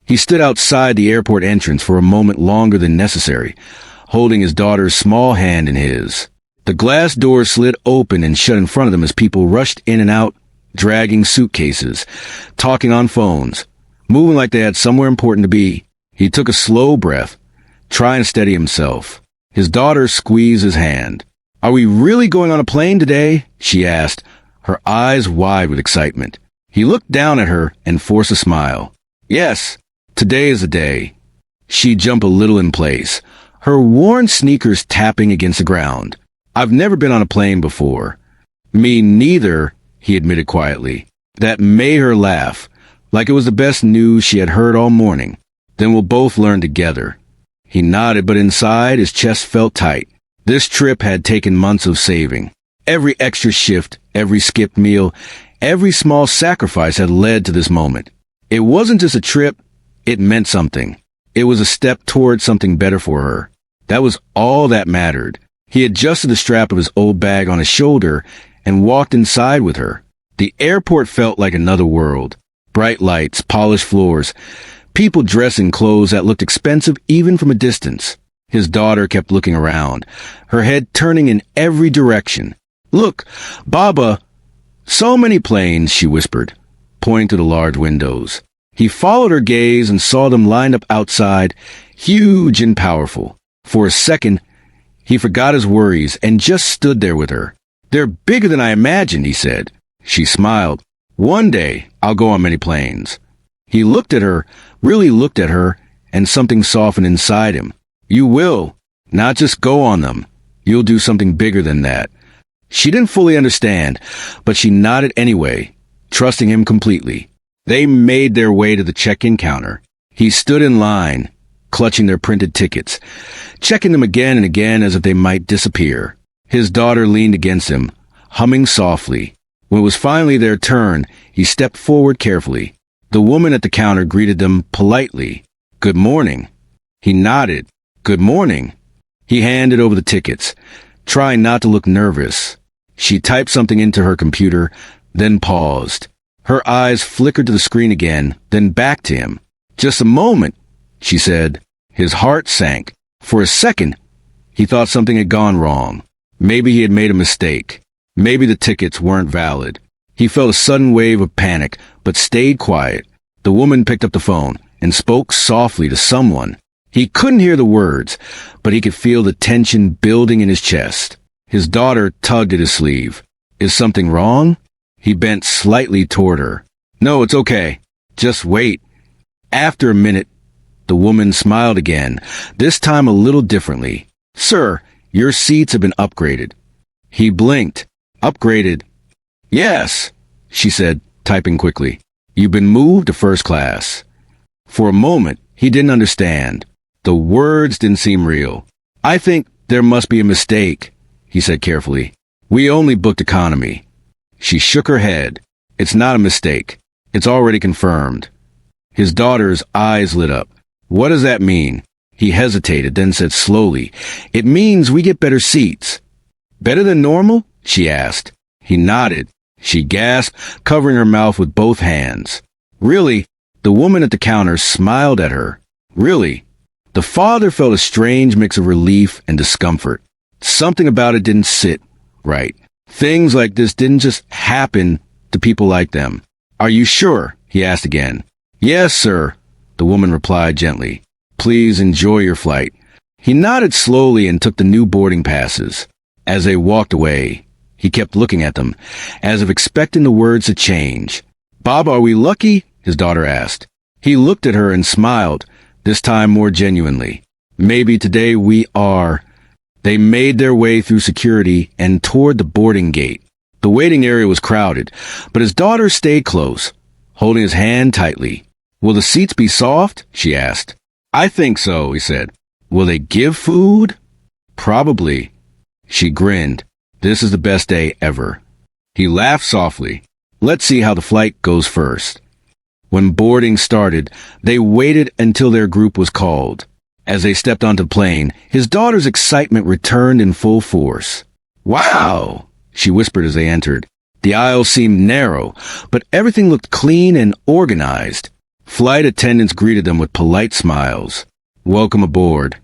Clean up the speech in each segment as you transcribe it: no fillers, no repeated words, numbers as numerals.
He stood outside the airport entrance for a moment longer than necessary, holding his daughter's small hand in his. The glass doors slid open and shut in front of them as people rushed in and out, dragging suitcases, talking on phones, moving like they had somewhere important to be. He took a slow breath, trying to steady himself. His daughter squeezed his hand. "Are we really going on a plane today?" she asked, her eyes wide with excitement. He looked down at her and forced a smile. "Yes, today is the day." She jumped a little in place, her worn sneakers tapping against the ground. "I've never been on a plane before." "Me neither," he admitted quietly. That made her laugh, like it was the best news she had heard all morning. "Then we'll both learn together." He nodded, but inside his chest felt tight. This trip had taken months of saving. Every extra shift, every skipped meal, every small sacrifice had led to this moment. It wasn't just a trip, it meant something. It was a step towards something better for her. That was all that mattered. He adjusted the strap of his old bag on his shoulder and walked inside with her. The airport felt like another world. Bright lights, polished floors, people dressed in clothes that looked expensive even from a distance. His daughter kept looking around, her head turning in every direction. "Look, Baba, so many planes," she whispered, pointing to the large windows. He followed her gaze and saw them lined up outside, huge and powerful. For a second, he forgot his worries and just stood there with her. "They're bigger than I imagined," he said. She smiled. "One day, I'll go on many planes." He looked at her, really looked at her, and something softened inside him. "You will. Not just go on them. You'll do something bigger than that." She didn't fully understand, but she nodded anyway, trusting him completely. They made their way to the check-in counter. He stood in line, clutching their printed tickets, checking them again and again as if they might disappear. His daughter leaned against him, humming softly. When it was finally their turn, he stepped forward carefully. The woman at the counter greeted them politely. "Good morning." He nodded. "Good morning." He handed over the tickets, trying not to look nervous. She typed something into her computer, then paused. Her eyes flickered to the screen again, then back to him. "Just a moment," she said. His heart sank. For a second, he thought something had gone wrong. Maybe he had made a mistake. Maybe the tickets weren't valid. He felt a sudden wave of panic, but stayed quiet. The woman picked up the phone and spoke softly to someone. He couldn't hear the words, but he could feel the tension building in his chest. His daughter tugged at his sleeve. "Is something wrong?" He bent slightly toward her. "No, it's okay. Just wait." After a minute, the woman smiled again, this time a little differently. "Sir, your seats have been upgraded." He blinked. "Upgraded?" "Yes," she said, typing quickly. "You've been moved to first class." For a moment, he didn't understand. The words didn't seem real. "I think there must be a mistake," he said carefully. "We only booked economy." She shook her head. "It's not a mistake. It's already confirmed." His daughter's eyes lit up. "What does that mean?" He hesitated, then said slowly, "It means we get better seats." "Better than normal?" she asked. He nodded. She gasped, covering her mouth with both hands. "Really?" The woman at the counter smiled at her. "Really?" The father felt a strange mix of relief and discomfort. Something about it didn't sit right. Things like this didn't just happen to people like them. "Are you sure?" he asked again. "Yes, sir," the woman replied gently. "Please enjoy your flight." He nodded slowly and took the new boarding passes. As they walked away, he kept looking at them, as if expecting the words to change. "Bob, are we lucky?" his daughter asked. He looked at her and smiled, this time more genuinely. "Maybe today we are." They made their way through security and toward the boarding gate. The waiting area was crowded, but his daughter stayed close, holding his hand tightly. "Will the seats be soft?" she asked. "I think so," he said. "Will they give food?" "Probably." She grinned. "This is the best day ever." He laughed softly. "Let's see how the flight goes first." When boarding started, they waited until their group was called. As they stepped onto the plane, his daughter's excitement returned in full force. "Wow!" she whispered as they entered. The aisle seemed narrow, but everything looked clean and organized. Flight attendants greeted them with polite smiles. Welcome aboard.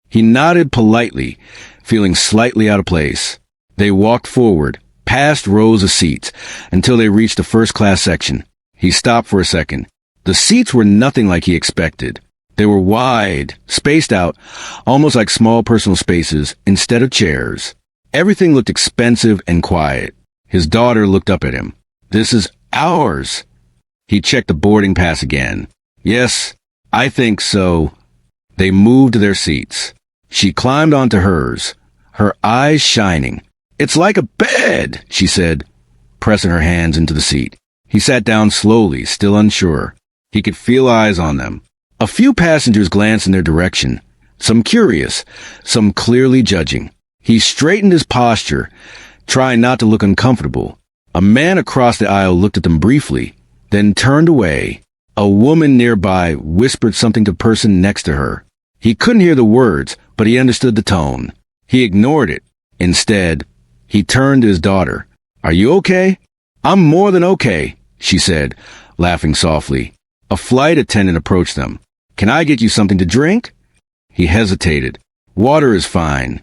He nodded politely, feeling slightly out of place. They walked forward, past rows of seats, until they reached the first-class section. He stopped for a second. The seats were nothing like he expected. They were wide, spaced out, almost like small personal spaces instead of chairs. Everything looked expensive and quiet. His daughter looked up at him. This is ours. He checked the boarding pass again. Yes, I think so. They moved to their seats. She climbed onto hers, her eyes shining. It's like a bed, she said, pressing her hands into the seat. He sat down slowly, still unsure. He could feel eyes on them. A few passengers glanced in their direction, some curious, some clearly judging. He straightened his posture, trying not to look uncomfortable. A man across the aisle looked at them briefly, then turned away. A woman nearby whispered something to the person next to her. He couldn't hear the words, but he understood the tone. He ignored it. Instead, he turned to his daughter. Are you okay? I'm more than okay, she said, laughing softly. A flight attendant approached them. Can I get you something to drink? He hesitated. Water is fine.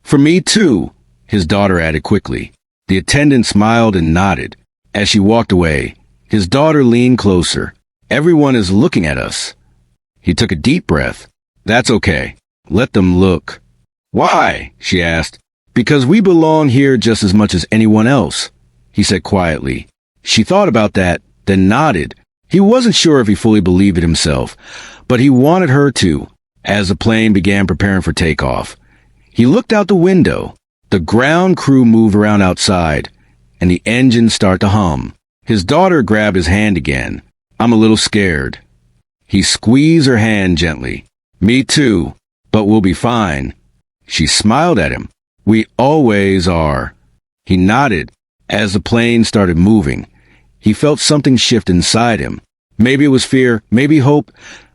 For me too, his daughter added quickly. The attendant smiled and nodded. As she walked away, his daughter leaned closer. Everyone is looking at us. He took a deep breath. That's okay. Let them look. Why? She asked. Because we belong here just as much as anyone else, he said quietly. She thought about that, then nodded. He wasn't sure if he fully believed it himself, but he wanted her to. As the plane began preparing for takeoff, he looked out the window. The ground crew moved around outside, and the engine started to hum. His daughter grabbed his hand again. I'm a little scared. He squeezed her hand gently. Me too, but we'll be fine. She smiled at him. We always are. He nodded. As the plane started moving, he felt something shift inside him. Maybe it was fear, maybe hope,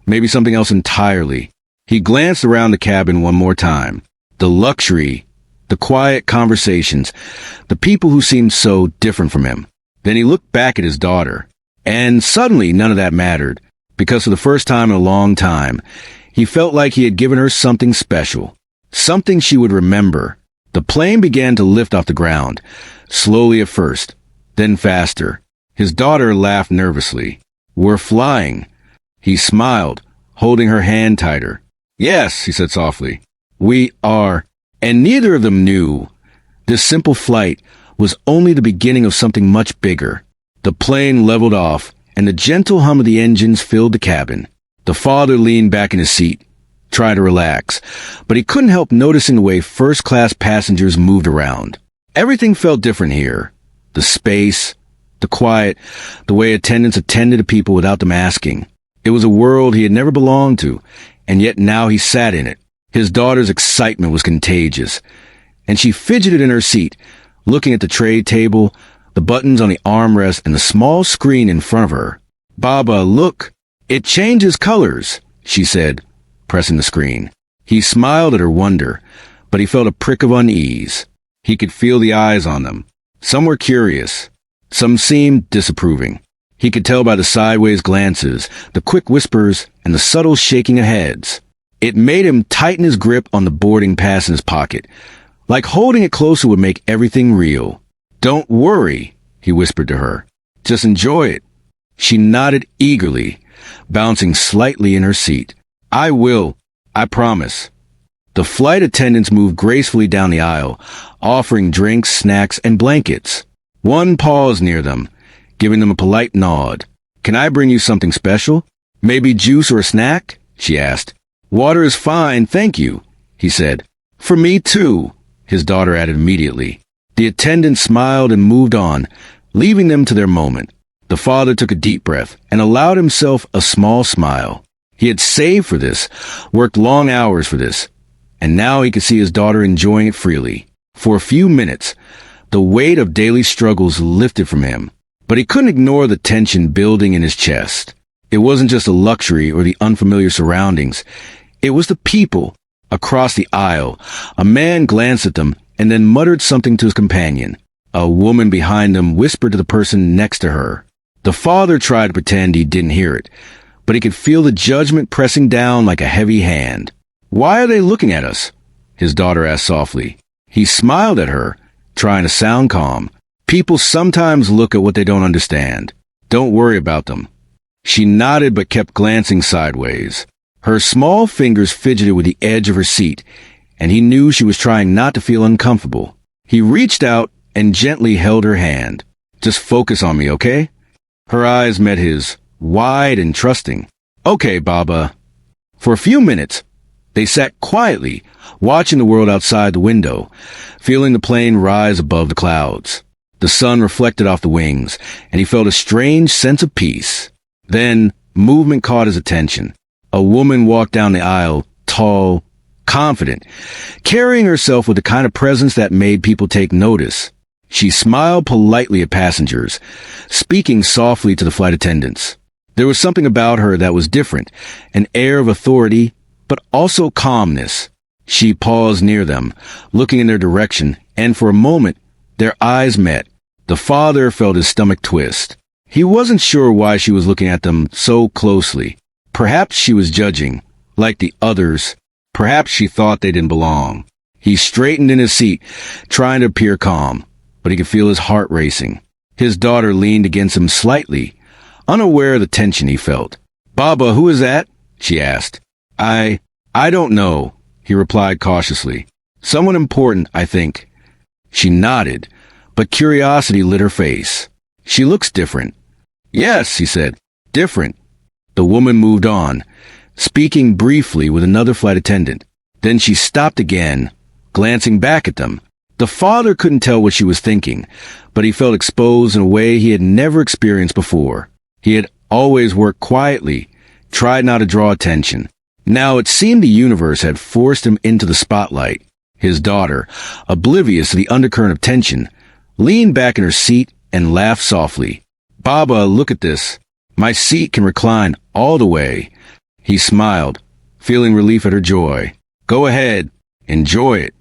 maybe something else entirely. He glanced around the cabin one more time. The luxury, the quiet conversations, the people who seemed so different from him. Then he looked back at his daughter. And suddenly none of that mattered, because for the first time in a long time, he felt like he had given her something special, something she would remember. The plane began to lift off the ground, slowly at first, then faster. His daughter laughed nervously. We're flying. He smiled, holding her hand tighter. Yes, he said softly. We are. And neither of them knew. This simple flight was only the beginning of something much bigger. The plane leveled off, and the gentle hum of the engines filled the cabin. The father leaned back in his seat, trying to relax, but he couldn't help noticing the way first-class passengers moved around. Everything felt different here. The space, the quiet, the way attendants attended to people without them asking. It was a world he had never belonged to, and yet now he sat in it. His daughter's excitement was contagious, and she fidgeted in her seat, looking at the tray table, the buttons on the armrest, and the small screen in front of her. Baba, look. It changes colors, she said, pressing the screen. He smiled at her wonder, but he felt a prick of unease. He could feel the eyes on them. Some were curious. Some seemed disapproving. He could tell by the sideways glances, the quick whispers, and the subtle shaking of heads. It made him tighten his grip on the boarding pass in his pocket, like holding it closer would make everything real. Don't worry, he whispered to her. Just enjoy it. She nodded eagerly, bouncing slightly in her seat. I will. I promise. The flight attendants moved gracefully down the aisle, offering drinks, snacks, and blankets. One paused near them, giving them a polite nod. Can I bring you something special? Maybe juice or a snack? She asked. Water is fine, thank you, he said. For me too, his daughter added immediately. The attendant smiled and moved on, leaving them to their moment. The father took a deep breath and allowed himself a small smile. He had saved for this, worked long hours for this, and now he could see his daughter enjoying it freely. For a few minutes, the weight of daily struggles lifted from him, but he couldn't ignore the tension building in his chest. It wasn't just the luxury or the unfamiliar surroundings. It was the people. Across the aisle, a man glanced at them and then muttered something to his companion. A woman behind them whispered to the person next to her. The father tried to pretend he didn't hear it, but he could feel the judgment pressing down like a heavy hand. "Why are they looking at us?" his daughter asked softly. He smiled at her, trying to sound calm. "People sometimes look at what they don't understand. Don't worry about them." She nodded but kept glancing sideways. Her small fingers fidgeted with the edge of her seat, and he knew she was trying not to feel uncomfortable. He reached out and gently held her hand. "Just focus on me, okay?" Her eyes met his, wide and trusting. "Okay, Baba." For a few minutes, they sat quietly, watching the world outside the window, feeling the plane rise above the clouds. The sun reflected off the wings, and he felt a strange sense of peace. Then, movement caught his attention. A woman walked down the aisle, tall, confident, carrying herself with the kind of presence that made people take notice. She smiled politely at passengers, speaking softly to the flight attendants. There was something about her that was different, an air of authority, but also calmness. She paused near them, looking in their direction, and for a moment, their eyes met. The father felt his stomach twist. He wasn't sure why she was looking at them so closely. Perhaps she was judging, like the others. Perhaps she thought they didn't belong. He straightened in his seat, trying to appear calm, but he could feel his heart racing. His daughter leaned against him slightly, unaware of the tension he felt. "Baba, who is that?" she asked. I don't know," he replied cautiously. "Someone important, I think." She nodded, but curiosity lit her face. "She looks different." "Yes," he said, "different." The woman moved on, speaking briefly with another flight attendant. Then she stopped again, glancing back at them. The father couldn't tell what she was thinking, but he felt exposed in a way he had never experienced before. He had always worked quietly, tried not to draw attention. Now it seemed the universe had forced him into the spotlight. His daughter, oblivious to the undercurrent of tension, leaned back in her seat and laughed softly. "Baba, look at this. My seat can recline all the way." He smiled, feeling relief at her joy. "Go ahead, enjoy it."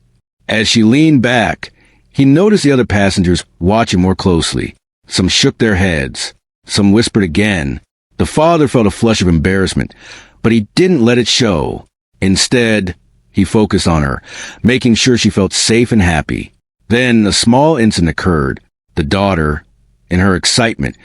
As she leaned back, he noticed the other passengers watching more closely. Some shook their heads. Some whispered again. The father felt a flush of embarrassment, but he didn't let it show. Instead, he focused on her, making sure she felt safe and happy. Then a small incident occurred. The daughter, in her excitement,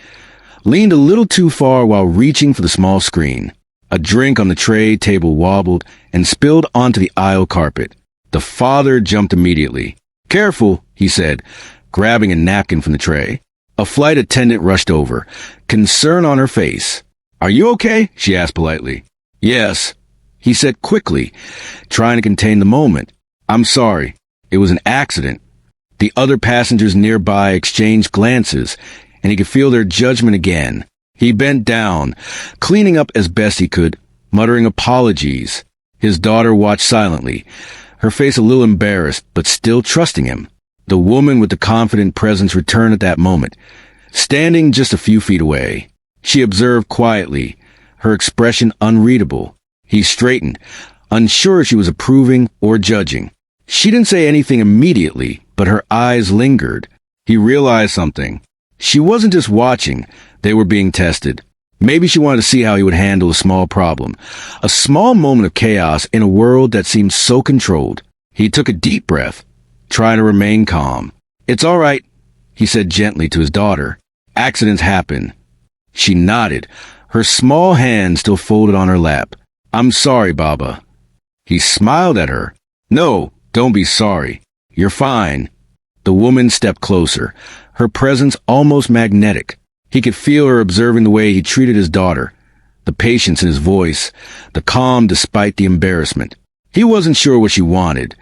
leaned a little too far while reaching for the small screen. A drink on the tray table wobbled and spilled onto the aisle carpet. The father jumped immediately. "Careful," he said, grabbing a napkin from the tray. A flight attendant rushed over, concern on her face. "Are you okay?" she asked politely. "Yes," he said quickly, trying to contain the moment. "I'm sorry. It was an accident." The other passengers nearby exchanged glances, and he could feel their judgment again. He bent down, cleaning up as best he could, muttering apologies. His daughter watched silently, her face a little embarrassed, but still trusting him. The woman with the confident presence returned at that moment, standing just a few feet away. She observed quietly, her expression unreadable. He straightened, unsure if she was approving or judging. She didn't say anything immediately, but her eyes lingered. He realized something. She wasn't just watching, they were being tested. Maybe she wanted to see how he would handle a small problem, a small moment of chaos in a world that seemed so controlled. He took a deep breath, trying to remain calm. "It's all right," he said gently to his daughter. "Accidents happen." She nodded, her small hand still folded on her lap. "I'm sorry, Baba." He smiled at her. "No, don't be sorry. You're fine." The woman stepped closer, her presence almost magnetic. He could feel her observing the way he treated his daughter, the patience in his voice, the calm despite the embarrassment. He wasn't sure what she wanted,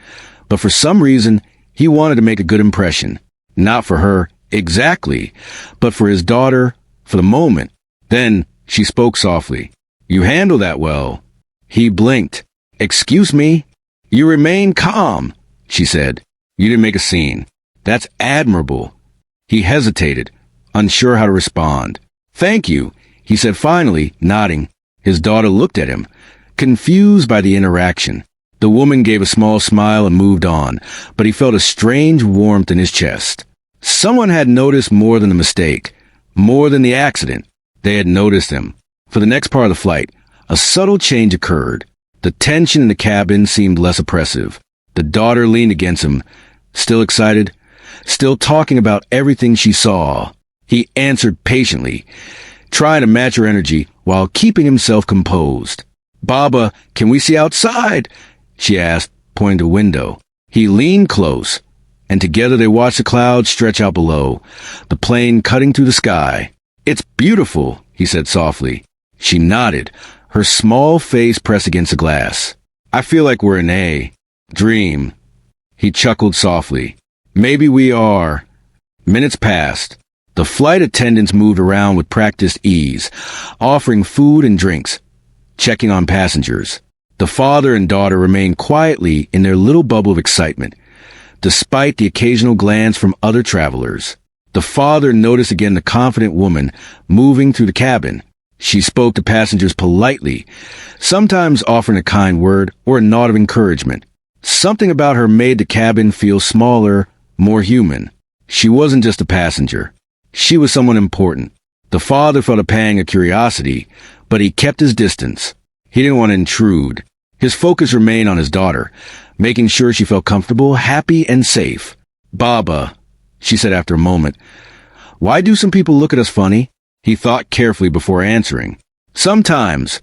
but for some reason, he wanted to make a good impression. Not for her, exactly, but for his daughter, for the moment. Then she spoke softly. "You handle that well." He blinked. "Excuse me?" "You remain calm," she said. "You didn't make a scene. That's admirable." He hesitated, unsure how to respond. "Thank you," he said finally, nodding. His daughter looked at him, confused by the interaction. The woman gave a small smile and moved on, but he felt a strange warmth in his chest. Someone had noticed more than the mistake, more than the accident. They had noticed him. For the next part of the flight, a subtle change occurred. The tension in the cabin seemed less oppressive. The daughter leaned against him, still excited, still talking about everything she saw. He answered patiently, trying to match her energy while keeping himself composed. "Baba, can we see outside?" she asked, pointing to the window. He leaned close, and together they watched the clouds stretch out below, the plane cutting through the sky. "It's beautiful," he said softly. She nodded, her small face pressed against the glass. "I feel like we're in a dream." He chuckled softly. "Maybe we are." Minutes passed. The flight attendants moved around with practiced ease, offering food and drinks, checking on passengers. The father and daughter remained quietly in their little bubble of excitement, despite the occasional glance from other travelers. The father noticed again the confident woman moving through the cabin. She spoke to passengers politely, sometimes offering a kind word or a nod of encouragement. Something about her made the cabin feel smaller, more human. She wasn't just a passenger. She was someone important. The father felt a pang of curiosity, but he kept his distance. He didn't want to intrude. His focus remained on his daughter, making sure she felt comfortable, happy, and safe. "Baba," she said after a moment, "why do some people look at us funny?" He thought carefully before answering. "Sometimes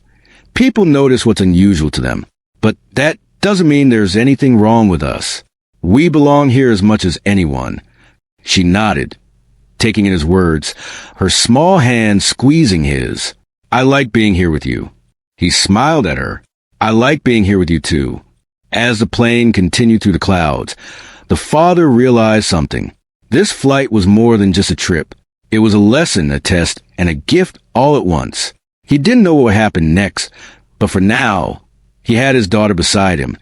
people notice what's unusual to them, but that doesn't mean there's anything wrong with us. We belong here as much as anyone." She nodded, taking in his words, her small hand squeezing his. "I like being here with you." He smiled at her. "I like being here with you too." As the plane continued through the clouds, the father realized something. This flight was more than just a trip. It was a lesson, a test, and a gift all at once. He didn't know what would happen next, but for now, he had his daughter beside him,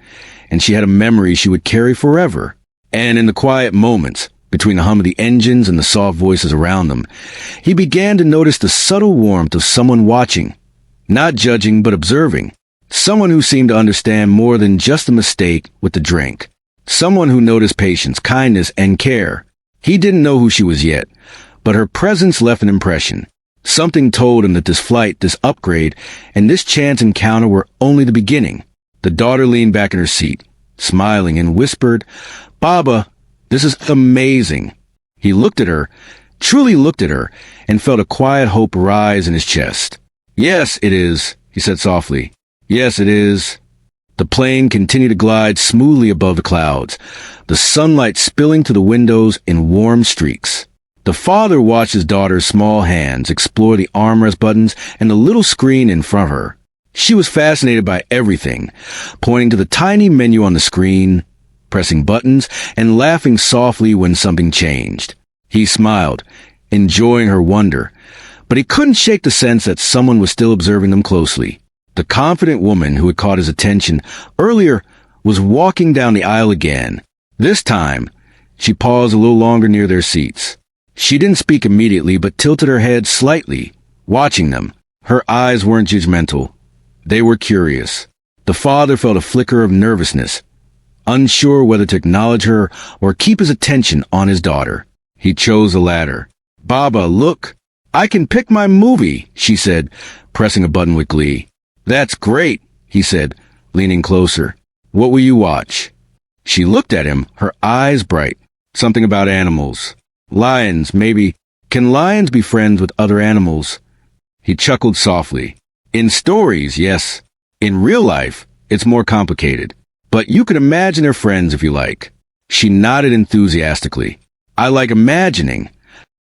and she had a memory she would carry forever. And in the quiet moments, between the hum of the engines and the soft voices around them, he began to notice the subtle warmth of someone watching, not judging but observing. Someone who seemed to understand more than just a mistake with the drink. Someone who noticed patience, kindness, and care. He didn't know who she was yet, but her presence left an impression. Something told him that this flight, this upgrade, and this chance encounter were only the beginning. The daughter leaned back in her seat, smiling, and whispered, "Baba, this is amazing." He looked at her, truly looked at her, and felt a quiet hope rise in his chest. "Yes, it is," he said softly. "Yes, it is." The plane continued to glide smoothly above the clouds, the sunlight spilling to the windows in warm streaks. The father watched his daughter's small hands explore the armrest buttons and the little screen in front of her. She was fascinated by everything, pointing to the tiny menu on the screen, pressing buttons, and laughing softly when something changed. He smiled, enjoying her wonder, but he couldn't shake the sense that someone was still observing them closely. The confident woman who had caught his attention earlier was walking down the aisle again. This time, she paused a little longer near their seats. She didn't speak immediately, but tilted her head slightly, watching them. Her eyes weren't judgmental. They were curious. The father felt a flicker of nervousness, unsure whether to acknowledge her or keep his attention on his daughter. He chose the latter. "Baba, look, I can pick my movie," she said, pressing a button with glee. "That's great," he said, leaning closer. "What will you watch?" She looked at him, her eyes bright. "Something about animals. Lions, maybe. Can lions be friends with other animals?" He chuckled softly. "In stories, yes. In real life, it's more complicated. But you can imagine they're friends if you like." She nodded enthusiastically. "I like imagining."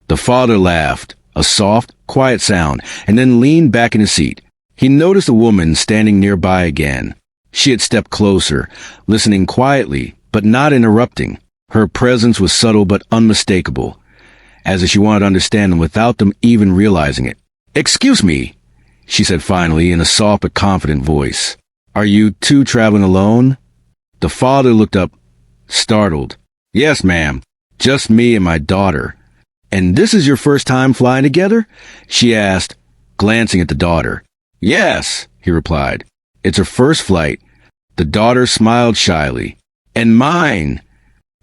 The father laughed, a soft, quiet sound, and then leaned back in his seat. He noticed a woman standing nearby again. She had stepped closer, listening quietly, but not interrupting. Her presence was subtle but unmistakable, as if she wanted to understand them without them even realizing it. "Excuse me," she said finally in a soft but confident voice. "Are you two traveling alone?" The father looked up, startled. "Yes, ma'am. Just me and my daughter." "And this is your first time flying together?" she asked, glancing at the daughter. "Yes," he replied. "It's her first flight." The daughter smiled shyly. "And mine."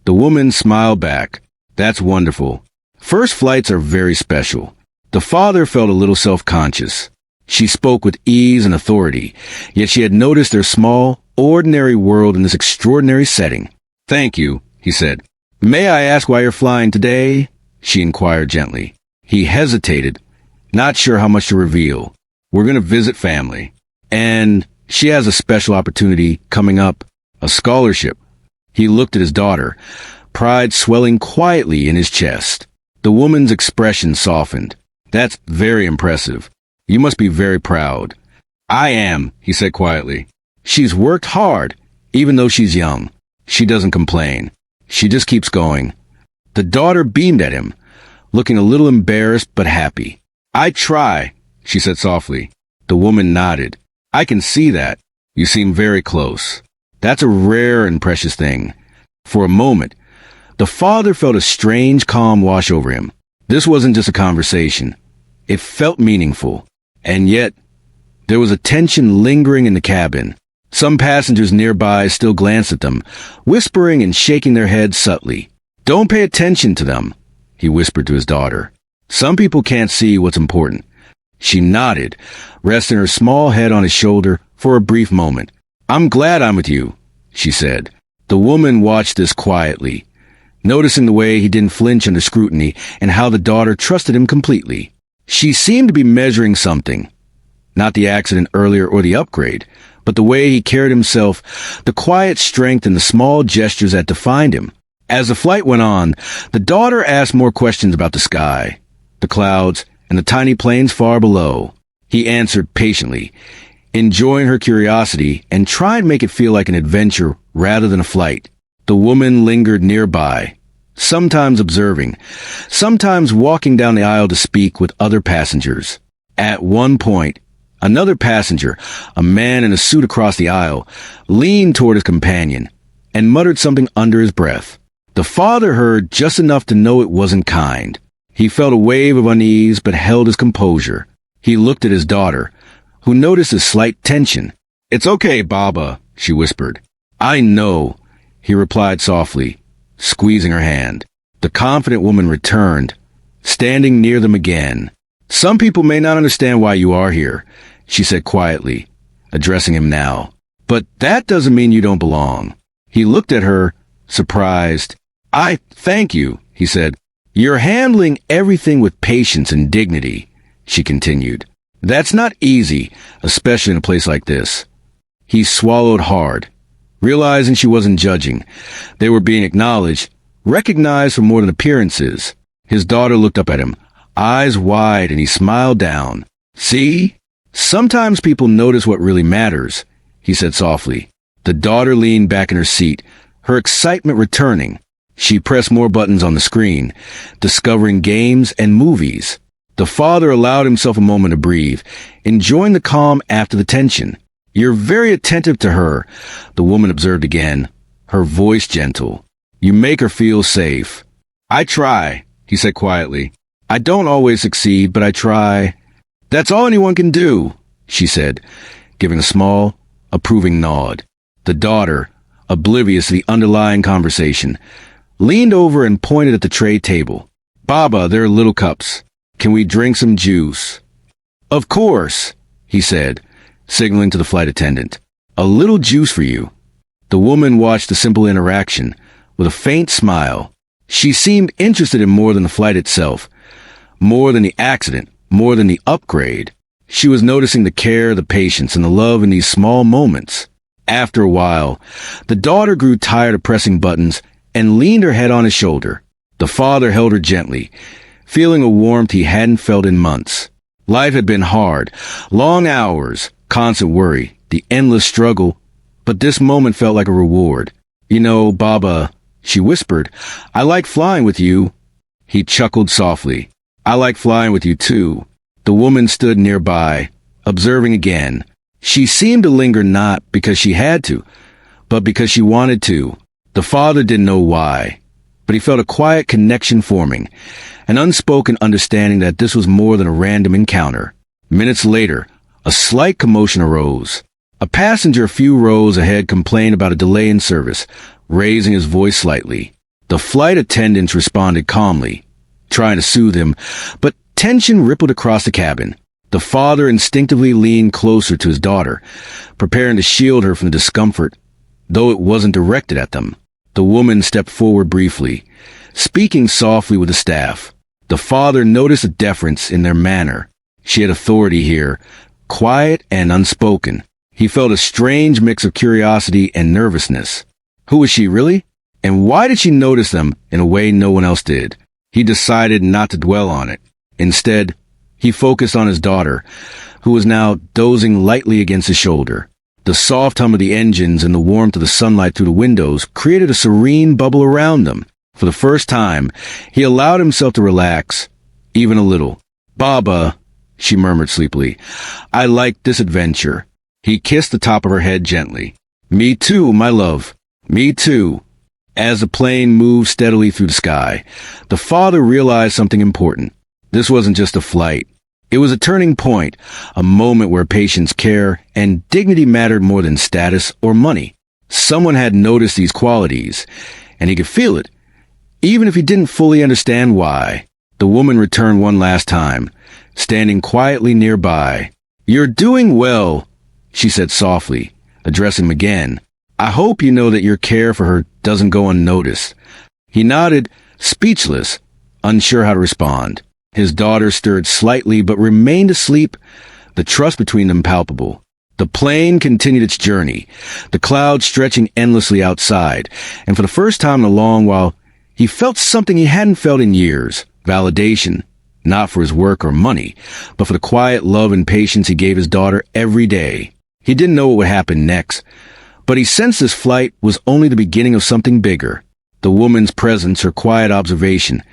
The woman smiled back. "That's wonderful. First flights are very special." The father felt a little self-conscious. She spoke with ease and authority, yet she had noticed their small, ordinary world in this extraordinary setting. "Thank you," he said. "May I ask why you're flying today?" she inquired gently. He hesitated, not sure how much to reveal. "We're going to visit family. And she has a special opportunity coming up, a scholarship." He looked at his daughter, pride swelling quietly in his chest. The woman's expression softened. "That's very impressive. You must be very proud." "I am," he said quietly. "She's worked hard, even though she's young. She doesn't complain. She just keeps going." The daughter beamed at him, looking a little embarrassed but happy. "I try," she said softly. The woman nodded. "I can see that. You seem very close. That's a rare and precious thing." For a moment, the father felt a strange calm wash over him. This wasn't just a conversation. It felt meaningful. And yet, there was a tension lingering in the cabin. Some passengers nearby still glanced at them, whispering and shaking their heads subtly. "Don't pay attention to them," he whispered to his daughter. "Some people can't see what's important." She nodded, resting her small head on his shoulder for a brief moment. "I'm glad I'm with you," she said. The woman watched this quietly, noticing the way he didn't flinch under scrutiny and how the daughter trusted him completely. She seemed to be measuring something. Not the accident earlier or the upgrade, but the way he carried himself, the quiet strength and the small gestures that defined him. As the flight went on, the daughter asked more questions about the sky, the clouds, and the tiny planes far below. He answered patiently, enjoying her curiosity and trying to make it feel like an adventure rather than a flight. The woman lingered nearby, sometimes observing, sometimes walking down the aisle to speak with other passengers. At one point, another passenger, a man in a suit across the aisle, leaned toward his companion and muttered something under his breath. The father heard just enough to know it wasn't kind. He felt a wave of unease but held his composure. He looked at his daughter, who noticed a slight tension. "It's okay, Baba," she whispered. "I know," he replied softly, squeezing her hand. The confident woman returned, standing near them again. "Some people may not understand why you are here," she said quietly, addressing him now. "But that doesn't mean you don't belong." He looked at her, surprised. "I thank you," he said. "You're handling everything with patience and dignity," she continued. "That's not easy, especially in a place like this." He swallowed hard, realizing she wasn't judging. They were being acknowledged, recognized for more than appearances. His daughter looked up at him, eyes wide, and he smiled down. "See? Sometimes people notice what really matters," he said softly. The daughter leaned back in her seat, her excitement returning. She pressed more buttons on the screen, discovering games and movies. The father allowed himself a moment to breathe, enjoying the calm after the tension. "You're very attentive to her," the woman observed again, her voice gentle. "You make her feel safe." "I try," he said quietly. "I don't always succeed, but I try." "That's all anyone can do," she said, giving a small, approving nod. The daughter, oblivious to the underlying conversation, leaned over and pointed at the tray table. "Baba, there are little cups. Can we drink some juice?" "Of course," he said, signaling to the flight attendant. "A little juice for you." The woman watched the simple interaction with a faint smile. She seemed interested in more than the flight itself, more than the accident, more than the upgrade. She was noticing the care, the patience, and the love in these small moments. After a while, the daughter grew tired of pressing buttons and leaned her head on his shoulder. The father held her gently, feeling a warmth he hadn't felt in months. Life had been hard, long hours, constant worry, the endless struggle, but this moment felt like a reward. "You know, Baba," she whispered, "I like flying with you." He chuckled softly. "I like flying with you too." The woman stood nearby, observing again. She seemed to linger not because she had to, but because she wanted to. The father didn't know why, but he felt a quiet connection forming, an unspoken understanding that this was more than a random encounter. Minutes later, a slight commotion arose. A passenger a few rows ahead complained about a delay in service, raising his voice slightly. The flight attendants responded calmly, trying to soothe him, but tension rippled across the cabin. The father instinctively leaned closer to his daughter, preparing to shield her from the discomfort, though it wasn't directed at them. The woman stepped forward briefly, speaking softly with the staff. The father noticed a deference in their manner. She had authority here, quiet and unspoken. He felt a strange mix of curiosity and nervousness. Who was she, really? And why did she notice them in a way no one else did? He decided not to dwell on it. Instead, he focused on his daughter, who was now dozing lightly against his shoulder. The soft hum of the engines and the warmth of the sunlight through the windows created a serene bubble around them. For the first time, he allowed himself to relax, even a little. "Baba," she murmured sleepily, "I like this adventure." He kissed the top of her head gently. "Me too, my love. Me too." As the plane moved steadily through the sky, the father realized something important. This wasn't just a flight. It was a turning point, a moment where patience, care, and dignity mattered more than status or money. Someone had noticed these qualities, and he could feel it, even if he didn't fully understand why. The woman returned one last time, standing quietly nearby. "You're doing well," she said softly, addressing him again. "I hope you know that your care for her doesn't go unnoticed." He nodded, speechless, unsure how to respond. His daughter stirred slightly but remained asleep, the trust between them palpable. The plane continued its journey, the clouds stretching endlessly outside, and for the first time in a long while, he felt something he hadn't felt in years: validation, not for his work or money, but for the quiet love and patience he gave his daughter every day. He didn't know what would happen next, but he sensed this flight was only the beginning of something bigger. The woman's presence, her quiet observation,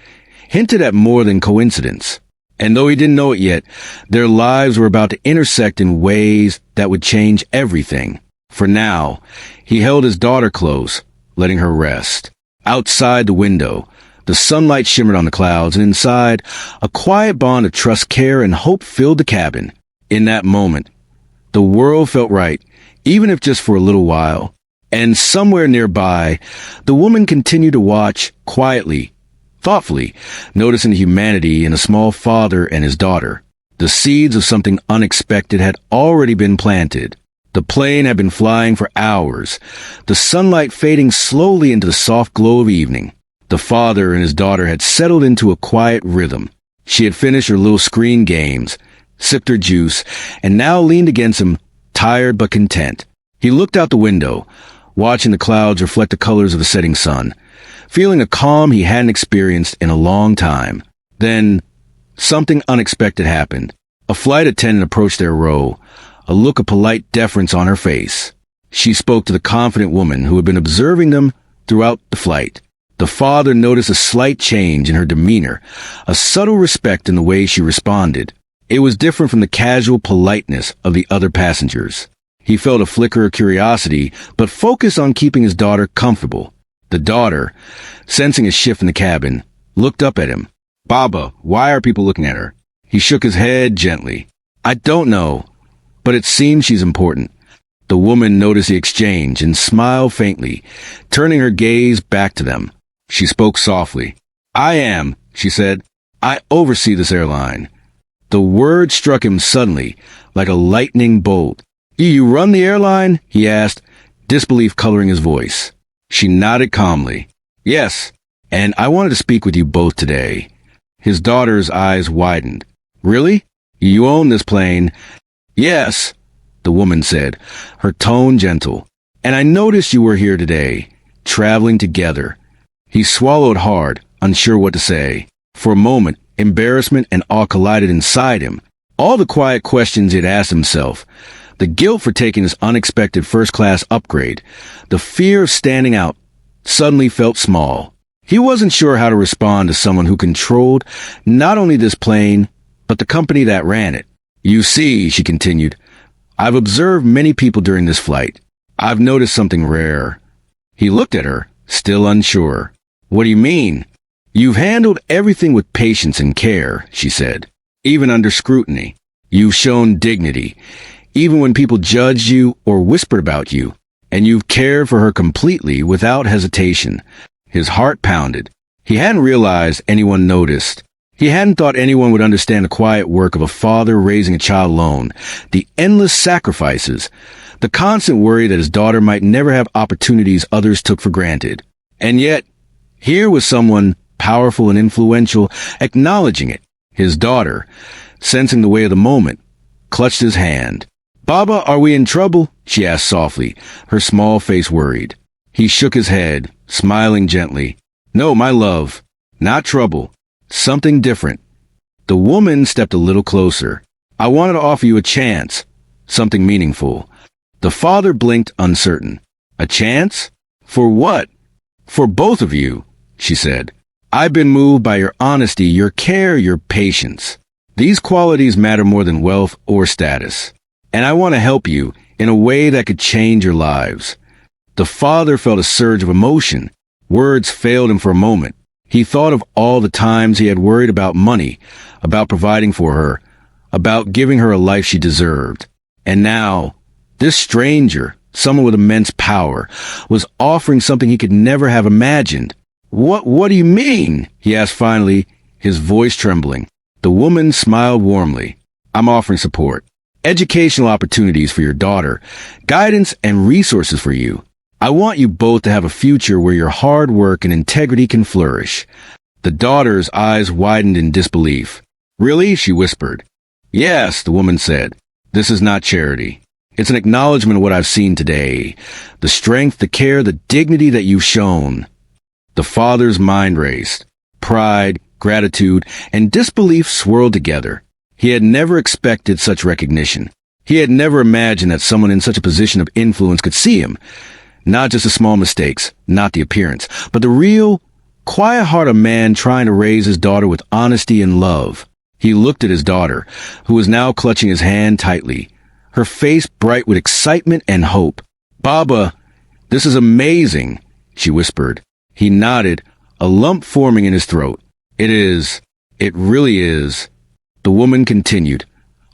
hinted at more than coincidence. And though he didn't know it yet, their lives were about to intersect in ways that would change everything. For now, he held his daughter close, letting her rest. Outside the window, the sunlight shimmered on the clouds, and inside, a quiet bond of trust, care, and hope filled the cabin. In that moment, the world felt right, even if just for a little while. And somewhere nearby, the woman continued to watch, quietly, thoughtfully, noticing the humanity in a small father and his daughter. The seeds of something unexpected had already been planted. The plane had been flying for hours, the sunlight fading slowly into the soft glow of evening. The father and his daughter had settled into a quiet rhythm. She had finished her little screen games, sipped her juice, and now leaned against him, tired but content. He looked out the window, watching the clouds reflect the colors of the setting sun, feeling a calm he hadn't experienced in a long time. Then, something unexpected happened. A flight attendant approached their row, a look of polite deference on her face. She spoke to the confident woman who had been observing them throughout the flight. The father noticed a slight change in her demeanor, a subtle respect in the way she responded. It was different from the casual politeness of the other passengers. He felt a flicker of curiosity, but focused on keeping his daughter comfortable. The daughter, sensing a shift in the cabin, looked up at him. "Baba, why are people looking at her?" He shook his head gently. "I don't know, but it seems she's important." The woman noticed the exchange and smiled faintly, turning her gaze back to them. She spoke softly. "I am," she said. "I oversee this airline." The word struck him suddenly, like a lightning bolt. "You run the airline?" he asked, disbelief coloring his voice. She nodded calmly. "Yes, and I wanted to speak with you both today." His daughter's eyes widened. "Really? You own this plane?" "Yes," the woman said, her tone gentle. "And I noticed you were here today, traveling together." He swallowed hard, unsure what to say. For a moment, embarrassment and awe collided inside him. All the quiet questions he had asked himself, the guilt for taking this unexpected first-class upgrade, the fear of standing out, suddenly felt small. He wasn't sure how to respond to someone who controlled not only this plane, but the company that ran it. "You see," she continued, "I've observed many people during this flight. I've noticed something rare." He looked at her, still unsure. "What do you mean?" "You've handled everything with patience and care," she said, "even under scrutiny. You've shown dignity, even when people judged you or whispered about you, and you've cared for her completely without hesitation." His heart pounded. He hadn't realized anyone noticed. He hadn't thought anyone would understand the quiet work of a father raising a child alone, the endless sacrifices, the constant worry that his daughter might never have opportunities others took for granted. And yet, here was someone powerful and influential acknowledging it. His daughter, sensing the way of the moment, clutched his hand. "Baba, are we in trouble?" she asked softly, her small face worried. He shook his head, smiling gently. "No, my love, not trouble. Something different." The woman stepped a little closer. "I wanted to offer you a chance, something meaningful." The father blinked, uncertain. "A chance? For what?" "For both of you," she said. "I've been moved by your honesty, your care, your patience. These qualities matter more than wealth or status. And I want to help you in a way that could change your lives." The father felt a surge of emotion. Words failed him for a moment. He thought of all the times he had worried about money, about providing for her, about giving her a life she deserved. And now, this stranger, someone with immense power, was offering something he could never have imagined. What do you mean?" he asked finally, his voice trembling. The woman smiled warmly. "I'm offering support. Educational opportunities for your daughter, guidance and resources for you. I want you both to have a future where your hard work and integrity can flourish." The daughter's eyes widened in disbelief. "Really?" she whispered. "Yes," the woman said. "This is not charity. It's an acknowledgement of what I've seen today. The strength, the care, the dignity that you've shown." The father's mind raced. Pride, gratitude, and disbelief swirled together. He had never expected such recognition. He had never imagined that someone in such a position of influence could see him. Not just the small mistakes, not the appearance, but the real, quiet heart of a man trying to raise his daughter with honesty and love. He looked at his daughter, who was now clutching his hand tightly, her face bright with excitement and hope. "Baba, this is amazing," she whispered. He nodded, a lump forming in his throat. "It is. It really is." The woman continued,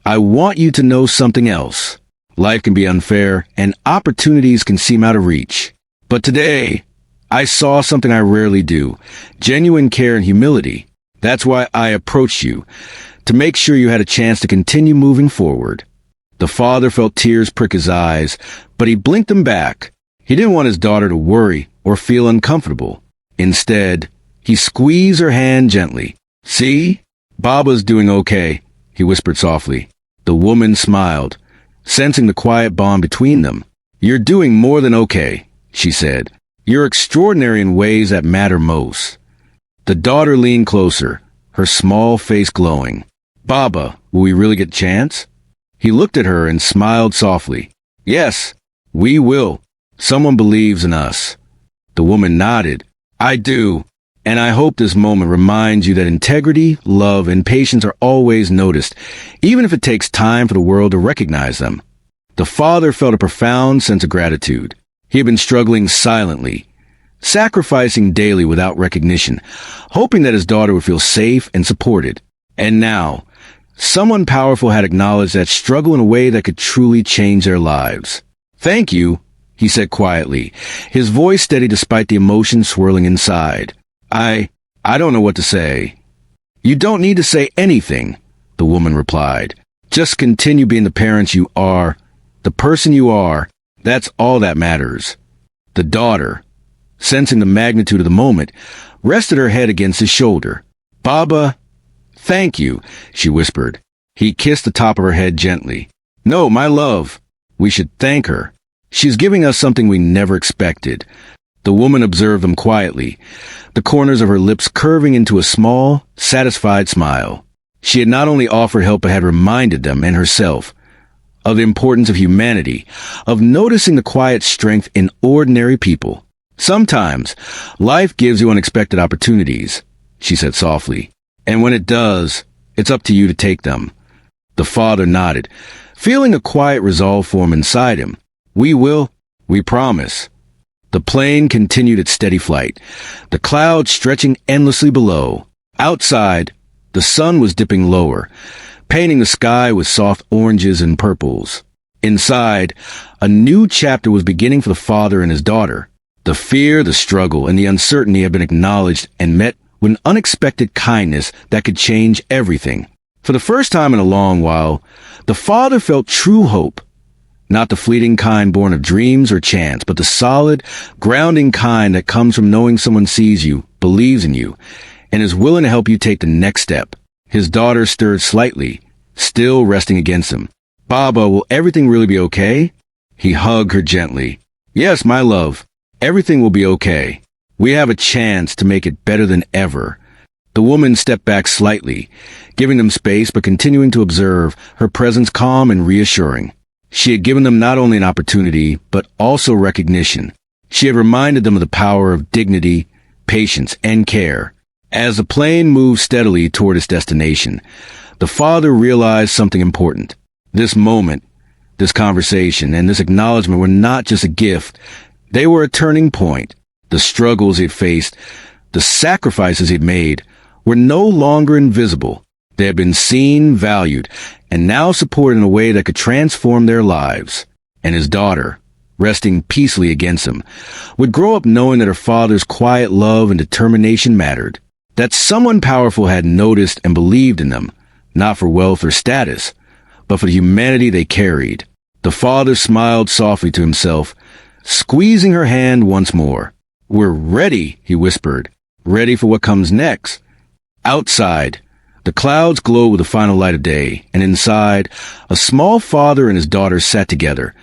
"I want you to know something else. Life can be unfair, and opportunities can seem out of reach. But today, I saw something I rarely do. Genuine care and humility. That's why I approached you, to make sure you had a chance to continue moving forward." The father felt tears prick his eyes, but he blinked them back. He didn't want his daughter to worry or feel uncomfortable. Instead, he squeezed her hand gently. "See? Baba's doing okay," he whispered softly. The woman smiled, sensing the quiet bond between them. "You're doing more than okay," she said. "You're extraordinary in ways that matter most." The daughter leaned closer, her small face glowing. "Baba, will we really get a chance?" He looked at her and smiled softly. "Yes, we will. Someone believes in us." The woman nodded. "I do. And I hope this moment reminds you that integrity, love, and patience are always noticed, even if it takes time for the world to recognize them." The father felt a profound sense of gratitude. He had been struggling silently, sacrificing daily without recognition, hoping that his daughter would feel safe and supported. And now, someone powerful had acknowledged that struggle in a way that could truly change their lives. "Thank you," he said quietly, his voice steady despite the emotion swirling inside. I don't know what to say." "You don't need to say anything," the woman replied. "Just continue being the parents you are, the person you are. That's all that matters." The daughter, sensing the magnitude of the moment, rested her head against his shoulder. "Baba, thank you," she whispered. He kissed the top of her head gently. "No, my love, we should thank her. She's giving us something we never expected." The woman observed them quietly, the corners of her lips curving into a small, satisfied smile. She had not only offered help but had reminded them and herself of the importance of humanity, of noticing the quiet strength in ordinary people. "Sometimes, life gives you unexpected opportunities," she said softly. "And when it does, it's up to you to take them." The father nodded, feeling a quiet resolve form inside him. "We will. We promise." The plane continued its steady flight, the clouds stretching endlessly below. Outside, the sun was dipping lower, painting the sky with soft oranges and purples. Inside, a new chapter was beginning for the father and his daughter. The fear, the struggle, and the uncertainty had been acknowledged and met with an unexpected kindness that could change everything. For the first time in a long while, the father felt true hope. Not the fleeting kind born of dreams or chance, but the solid, grounding kind that comes from knowing someone sees you, believes in you, and is willing to help you take the next step. His daughter stirred slightly, still resting against him. "Baba, will everything really be okay?" He hugged her gently. "Yes, my love. Everything will be okay. We have a chance to make it better than ever." The woman stepped back slightly, giving them space but continuing to observe, her presence calm and reassuring. She had given them not only an opportunity, but also recognition. She had reminded them of the power of dignity, patience, and care. As the plane moved steadily toward its destination, the father realized something important. This moment, this conversation, and this acknowledgement were not just a gift. They were a turning point. The struggles he had faced, the sacrifices he had made, were no longer invisible. They had been seen, valued, and now supported in a way that could transform their lives. And his daughter, resting peacefully against him, would grow up knowing that her father's quiet love and determination mattered, that someone powerful had noticed and believed in them, not for wealth or status, but for the humanity they carried. The father smiled softly to himself, squeezing her hand once more. "We're ready," he whispered, "ready for what comes next." Outside, the clouds glowed with the final light of day, and inside, a small father and his daughter sat together,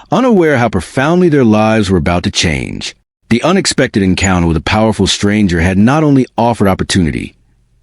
unaware how profoundly their lives were about to change. The unexpected encounter with a powerful stranger had not only offered opportunity,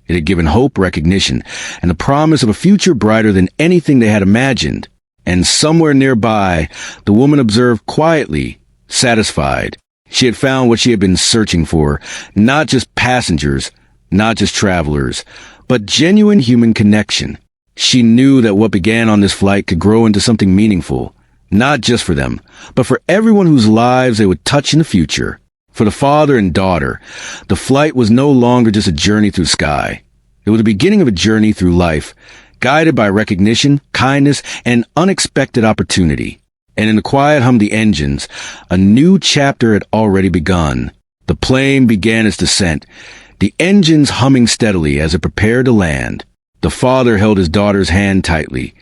it had given hope, recognition, and the promise of a future brighter than anything they had imagined. And somewhere nearby, the woman observed quietly, satisfied. She had found what she had been searching for, not just passengers, not just travelers, but genuine human connection. She knew that what began on this flight could grow into something meaningful, not just for them, but for everyone whose lives they would touch in the future. For the father and daughter, the flight was no longer just a journey through sky. It was the beginning of a journey through life, guided by recognition, kindness, and unexpected opportunity. And in the quiet hum of the engines, a new chapter had already begun. The plane began its descent, the engines humming steadily as it prepared to land. The father held his daughter's hand tightly,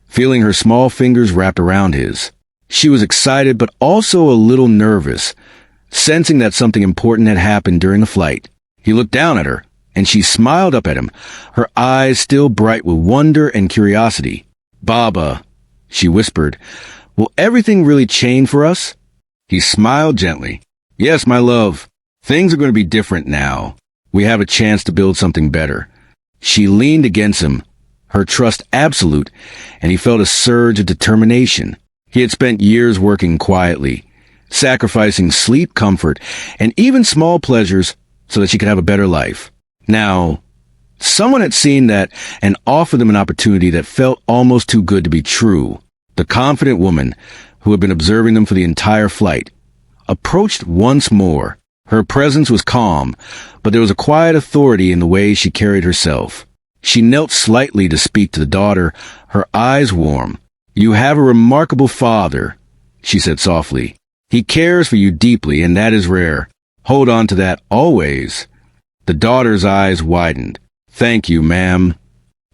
feeling her small fingers wrapped around his. She was excited but also a little nervous, sensing that something important had happened during the flight. He looked down at her, and she smiled up at him, her eyes still bright with wonder and curiosity. "Baba," she whispered, "will everything really change for us?" He smiled gently. "Yes, my love. Things are going to be different now. We have a chance to build something better." She leaned against him, her trust absolute, and he felt a surge of determination. He had spent years working quietly, sacrificing sleep, comfort, and even small pleasures so that she could have a better life. Now, someone had seen that and offered them an opportunity that felt almost too good to be true. The confident woman, who had been observing them for the entire flight, approached once more. Her presence was calm, but there was a quiet authority in the way she carried herself. She knelt slightly to speak to the daughter, her eyes warm. "You have a remarkable father," she said softly. "He cares for you deeply, and that is rare. Hold on to that always." The daughter's eyes widened. "Thank you, ma'am."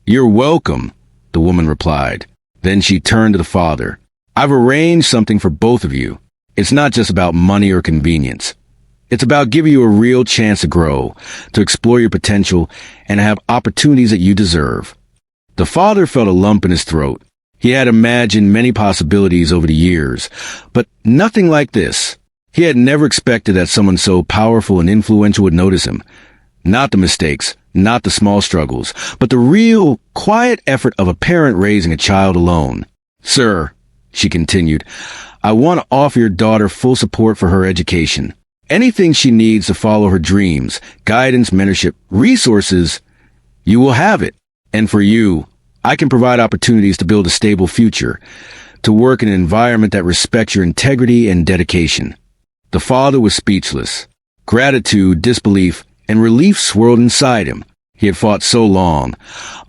"You're welcome," the woman replied. Then she turned to the father. "I've arranged something for both of you. It's not just about money or convenience. It's about giving you a real chance to grow, to explore your potential, and to have opportunities that you deserve." The father felt a lump in his throat. He had imagined many possibilities over the years, but nothing like this. He had never expected that someone so powerful and influential would notice him. Not the mistakes, not the small struggles, but the real, quiet effort of a parent raising a child alone. "Sir," she continued, "I want to offer your daughter full support for her education. Anything she needs to follow her dreams, guidance, mentorship, resources, you will have it. And for you, I can provide opportunities to build a stable future, to work in an environment that respects your integrity and dedication." The father was speechless. Gratitude, disbelief, and relief swirled inside him. He had fought so long,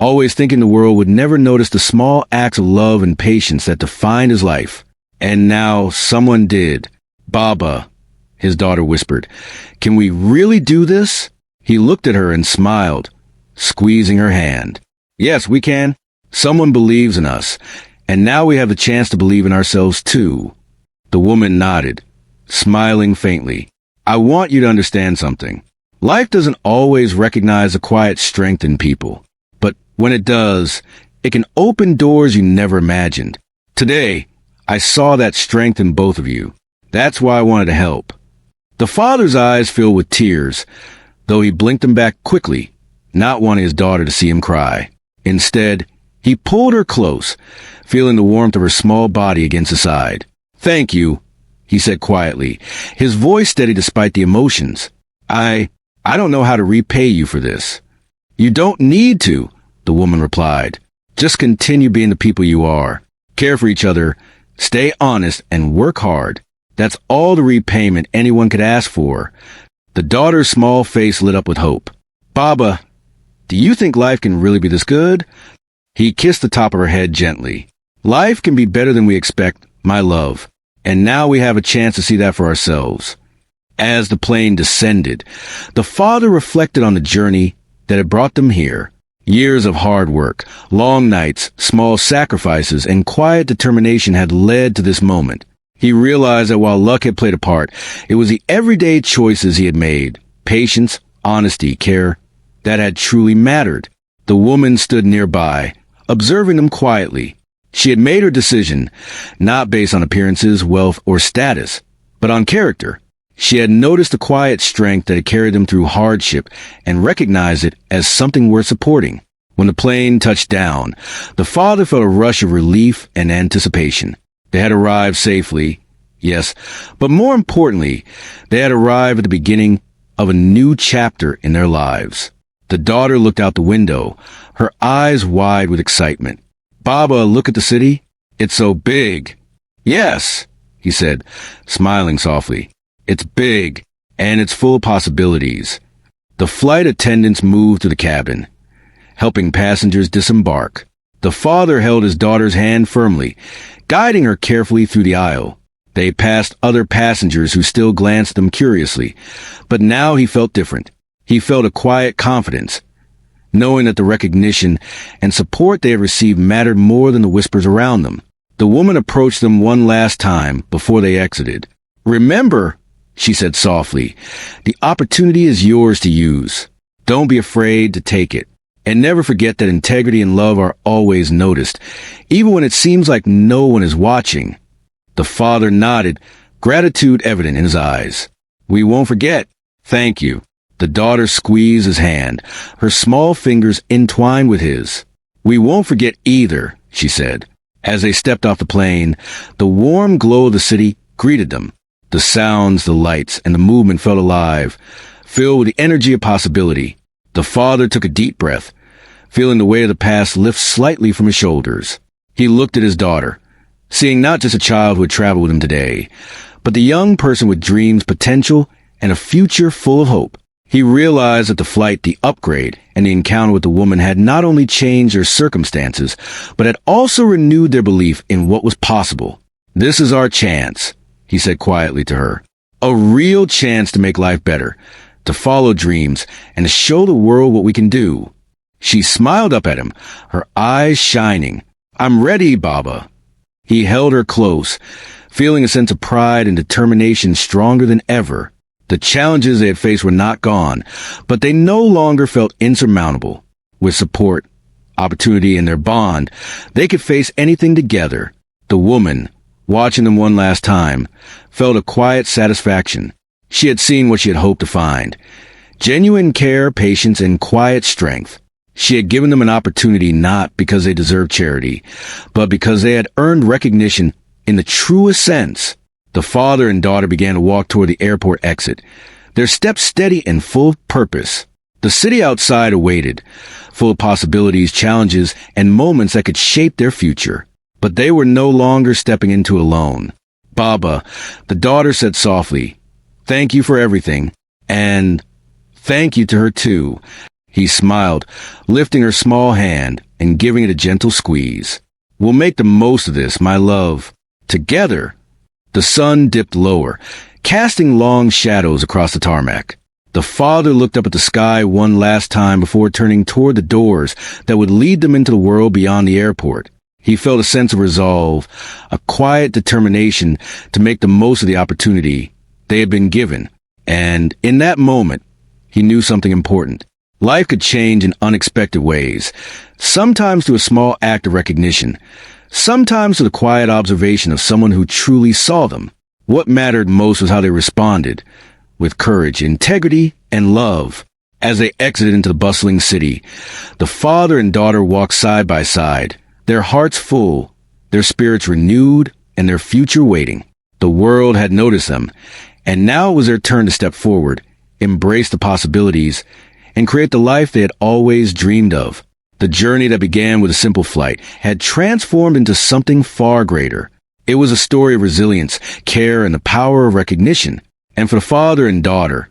always thinking the world would never notice the small acts of love and patience that defined his life. And now someone did. "Baba," his daughter whispered, "can we really do this?" He looked at her and smiled, squeezing her hand. Yes, we can. Someone believes in us, and now we have the chance to believe in ourselves too. The woman nodded, smiling faintly. I want you to understand something. Life doesn't always recognize the quiet strength in people, but when it does, it can open doors you never imagined. Today, I saw that strength in both of you. That's why I wanted to help. The father's eyes filled with tears, though he blinked them back quickly, not wanting his daughter to see him cry. Instead, he pulled her close, feeling the warmth of her small body against his side. Thank you, he said quietly, his voice steady despite the emotions. I don't know how to repay you for this. You don't need to, the woman replied. Just continue being the people you are. Care for each other, stay honest, and work hard. That's all the repayment anyone could ask for. The daughter's small face lit up with hope. Baba, do you think life can really be this good? He kissed the top of her head gently. Life can be better than we expect, my love. And now we have a chance to see that for ourselves. As the plane descended, the father reflected on the journey that had brought them here. Years of hard work, long nights, small sacrifices, and quiet determination had led to this moment. He realized that while luck had played a part, it was the everyday choices he had made, patience, honesty, care, that had truly mattered. The woman stood nearby, observing them quietly. She had made her decision, not based on appearances, wealth, or status, but on character. She had noticed the quiet strength that had carried them through hardship and recognized it as something worth supporting. When the plane touched down, the father felt a rush of relief and anticipation. They had arrived safely, yes, but more importantly, they had arrived at the beginning of a new chapter in their lives. The daughter looked out the window, her eyes wide with excitement. Baba, look at the city. It's so big. Yes, he said, smiling softly. It's big, and it's full of possibilities. The flight attendants moved to the cabin, helping passengers disembark. The father held his daughter's hand firmly, guiding her carefully through the aisle. They passed other passengers who still glanced at them curiously, but now he felt different. He felt a quiet confidence, knowing that the recognition and support they had received mattered more than the whispers around them. The woman approached them one last time before they exited. Remember, she said softly, the opportunity is yours to use. Don't be afraid to take it. And never forget that integrity and love are always noticed, even when it seems like no one is watching. The father nodded, gratitude evident in his eyes. We won't forget. Thank you. The daughter squeezed his hand, her small fingers entwined with his. We won't forget either, she said. As they stepped off the plane, the warm glow of the city greeted them. The sounds, the lights, and the movement felt alive, filled with the energy of possibility. The father took a deep breath, feeling the weight of the past lift slightly from his shoulders. He looked at his daughter, seeing not just a child who had traveled with him today, but the young person with dreams, potential, and a future full of hope. He realized that the flight, the upgrade, and the encounter with the woman had not only changed their circumstances, but had also renewed their belief in what was possible. This is our chance, he said quietly to her. A real chance to make life better, to follow dreams, and to show the world what we can do. She smiled up at him, her eyes shining. I'm ready, Baba. He held her close, feeling a sense of pride and determination stronger than ever. The challenges they had faced were not gone, but they no longer felt insurmountable. With support, opportunity, and their bond, they could face anything together. The woman, watching them one last time, felt a quiet satisfaction. She had seen what she had hoped to find. Genuine care, patience, and quiet strength. She had given them an opportunity not because they deserved charity, but because they had earned recognition in the truest sense. The father and daughter began to walk toward the airport exit, their steps steady and full of purpose. The city outside awaited, full of possibilities, challenges, and moments that could shape their future. But they were no longer stepping into alone. Baba, the daughter said softly, thank you for everything, and thank you to her too. He smiled, lifting her small hand and giving it a gentle squeeze. We'll make the most of this, my love. Together. The sun dipped lower, casting long shadows across the tarmac. The father looked up at the sky one last time before turning toward the doors that would lead them into the world beyond the airport. He felt a sense of resolve, a quiet determination to make the most of the opportunity they had been given. And in that moment, he knew something important. Life could change in unexpected ways, sometimes through a small act of recognition, sometimes through the quiet observation of someone who truly saw them. What mattered most was how they responded, with courage, integrity, and love. As they exited into the bustling city, the father and daughter walked side by side, their hearts full, their spirits renewed, and their future waiting. The world had noticed them, and now it was their turn to step forward, embrace the possibilities, and create the life they had always dreamed of. The journey that began with a simple flight had transformed into something far greater. It was a story of resilience, care, and the power of recognition. And for the father and daughter,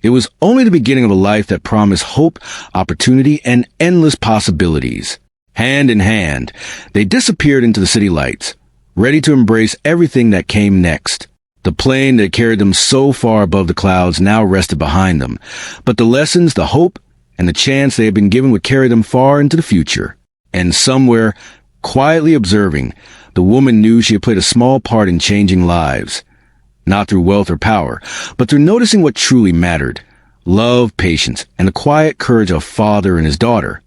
it was only the beginning of a life that promised hope, opportunity, and endless possibilities. Hand in hand, they disappeared into the city lights, ready to embrace everything that came next. The plane that carried them so far above the clouds now rested behind them, but the lessons, the hope, and the chance they had been given would carry them far into the future. And somewhere, quietly observing, the woman knew she had played a small part in changing lives. Not through wealth or power, but through noticing what truly mattered: love, patience, and the quiet courage of a father and his daughter.